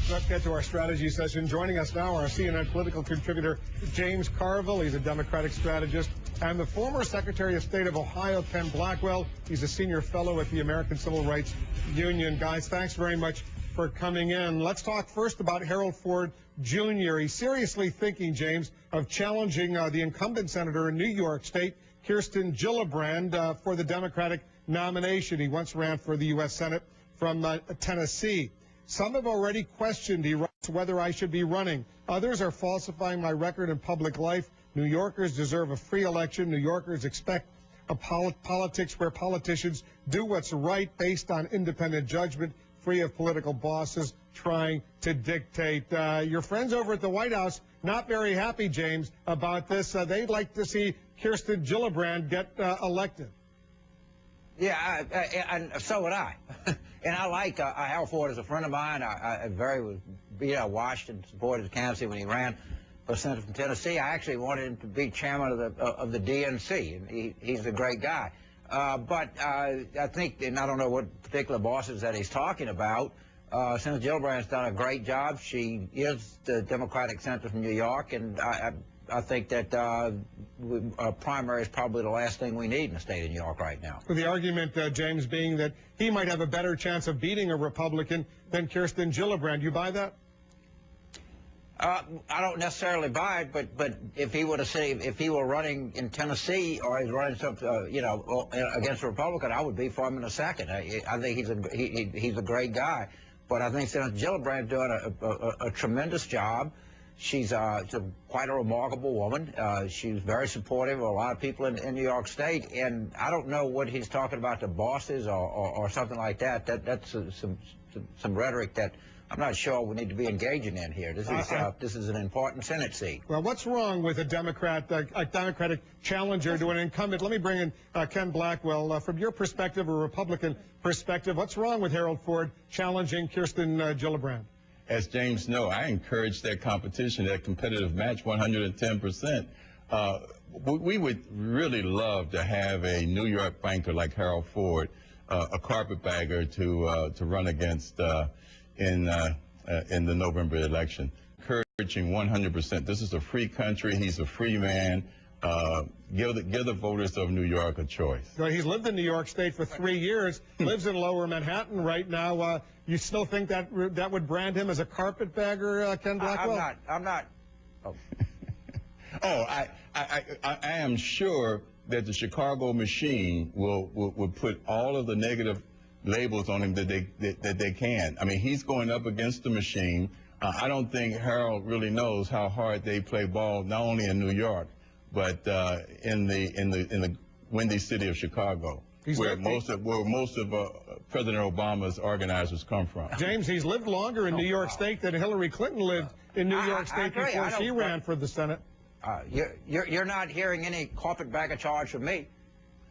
Let's get to our strategy session. Joining us now, our CNN political contributor, James Carville. He's a Democratic strategist. And the former Secretary of State of Ohio, Ken Blackwell. He's a senior fellow at the American Civil Rights Union. Guys, thanks very much for coming in. Let's talk first about Harold Ford Jr. He's seriously thinking, James, of challenging the incumbent senator in New York State, Kirsten Gillibrand, for the Democratic nomination. He once ran for the U.S. Senate from Tennessee. Some have already questioned, he writes, whether I should be running. Others are falsifying my record in public life. New Yorkers deserve a free election. New Yorkers expect a politics where politicians do what's right based on independent judgment, free of political bosses trying to dictate. Your friends over at the White House not very happy, James, about this. They'd like to see Kirsten Gillibrand get elected. Yeah, and so would I. And I like Harold Ford as a friend of mine. I watched and supported his candidacy when he ran for Senator from Tennessee. I actually wanted him to be chairman of the DNC, and he's a great guy. But I think, and I don't know what particular bosses that he's talking about, Senator Gillibrand's done a great job. She is the Democratic senator from New York, and I think that a primary is probably the last thing we need in the state of New York right now. The argument, James, being that he might have a better chance of beating a Republican than Kirsten Gillibrand. You buy that? I don't necessarily buy it, but if he were to say, if he were running in Tennessee or he's running some, against a Republican, I would be for him in a second. I think he's a great guy, but I think Senator Gillibrand's doing a tremendous job. She's quite a remarkable woman. She's very supportive of a lot of people in New York State, and I don't know what he's talking about, the bosses or something like that. That's some rhetoric that I'm not sure we need to be engaging in here. This is an important Senate seat. Well, what's wrong with a Democratic challenger to an incumbent? Let me bring in Ken Blackwell. From your perspective, a Republican perspective, what's wrong with Harold Ford challenging Kirsten Gillibrand? As James knows, I encourage that competition, that competitive match 110%. We would really love to have a New York banker like Harold Ford, a carpetbagger to run against in the November election. Encouraging 100%. This is a free country. He's a free man. Give the voters of New York a choice. Well, he's lived in New York State for 3 years, lives in Lower Manhattan right now. You still think that would brand him as a carpetbagger, Ken Blackwell? I'm not. Oh, I am sure that the Chicago machine will put all of the negative labels on him that they can. I mean, he's going up against the machine. I don't think Harold really knows how hard they play ball, not only in New York, but in the windy city of Chicago, where most of President Obama's organizers come from. James, he's lived longer in New York State than Hillary Clinton lived in New York State before she ran for the Senate. You're not hearing any carpetbagger charge from me.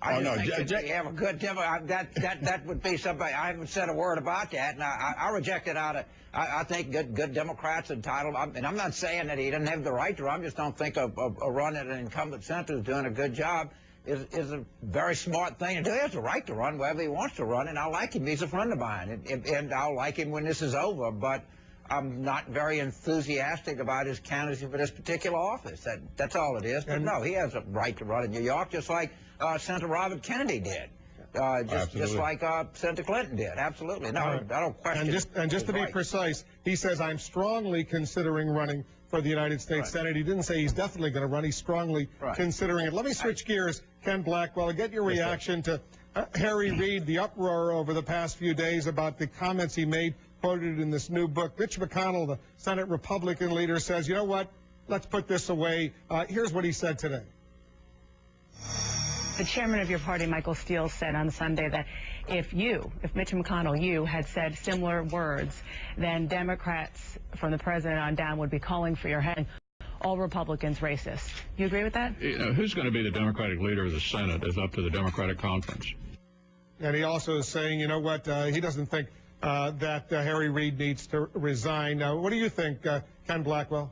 I think you have a good demo. That would be somebody. I haven't said a word about that, and I reject it out of. I think good Democrats entitled. And I'm not saying that he doesn't have the right to run. I just don't think a run at an incumbent senator who's doing a good job is a very smart thing to do. He has the right to run wherever he wants to run, and I like him. He's a friend of mine, and I'll like him when this is over. But I'm not very enthusiastic about his candidacy for this particular office. That's all it is. But no, he has a right to run in New York, just like Senator Robert Kennedy did. Just like Senator Clinton did. Absolutely. No, I don't question. And just to be precise, he says, I'm strongly considering running for the United States Senate. He didn't say he's definitely going to run. He's strongly considering it. Let me switch gears, Ken Blackwell, and get your reaction to Harry Reid, the uproar over the past few days about the comments he made, quoted in this new book. Mitch McConnell, the Senate Republican leader, says, you know what, let's put this away. Here's what he said today. The chairman of your party, Michael Steele, said on Sunday that if Mitch McConnell, you had said similar words, then Democrats from the president on down would be calling for your head. All Republicans racist. You agree with that? You know, who's going to be the Democratic leader of the Senate is up to the Democratic conference. And he also is saying, you know what, he doesn't think that Harry Reid needs to resign. What do you think, Ken Blackwell?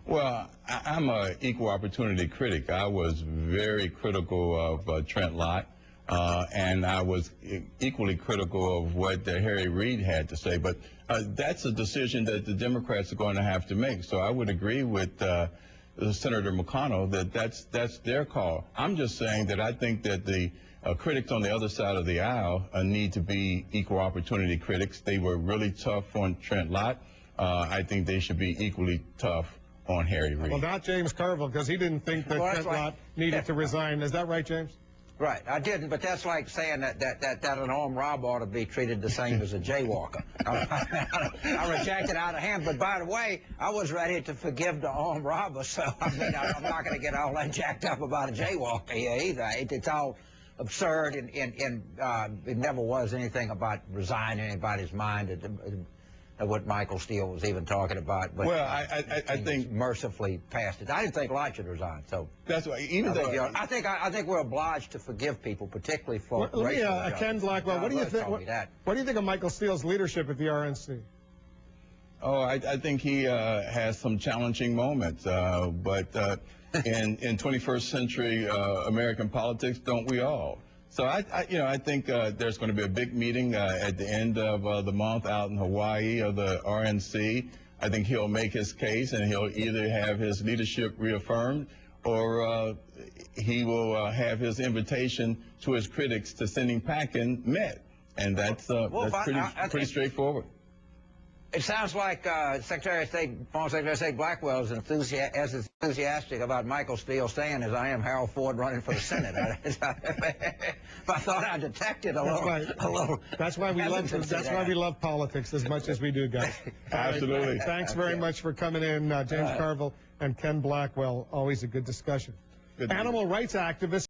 Well, I'm an equal opportunity critic. I was very critical of Trent Lott. and I was equally critical of what Harry Reid had to say. But that's a decision that the Democrats are going to have to make. So I would agree with Senator McConnell that that's their call. I'm just saying that I think that the critics on the other side of the aisle need to be equal opportunity critics. They were really tough on Trent Lott. I think they should be equally tough on Harry Reid. Well, not James Carville, because he didn't think that Trent Lott needed to resign. Is that right, James? Right, I didn't, but that's like saying that an armed robber ought to be treated the same as a jaywalker. I reject it out of hand, but by the way, I was ready to forgive the armed robber, so I mean, I'm not going to get all that jacked up about a jaywalker here either. It's all absurd, and it never was anything about resigning anybody's mind. What Michael Steele was even talking about, but well, I think mercifully passed it. I didn't think Lott should resign, so that's why. Even though I think we're obliged to forgive people, particularly for racial Ken Blackwell. What do you think? What do you think of Michael Steele's leadership at the RNC? Oh, I think he has some challenging moments, but in 21st century American politics, don't we all? So I think there's going to be a big meeting at the end of the month out in Hawaii of the RNC. I think he'll make his case, and he'll either have his leadership reaffirmed, or he will have his invitation to his critics to send him packing met, and that's pretty straightforward. It sounds like former Secretary of State Blackwell is as enthusiastic about Michael Steele staying as I am Harold Ford running for the Senate. I thought I detected a little. That's why we love. That's why we love politics as much as we do, guys. Absolutely. Thanks very much for coming in, James Carville and Ken Blackwell. Always a good discussion. Animal rights activists.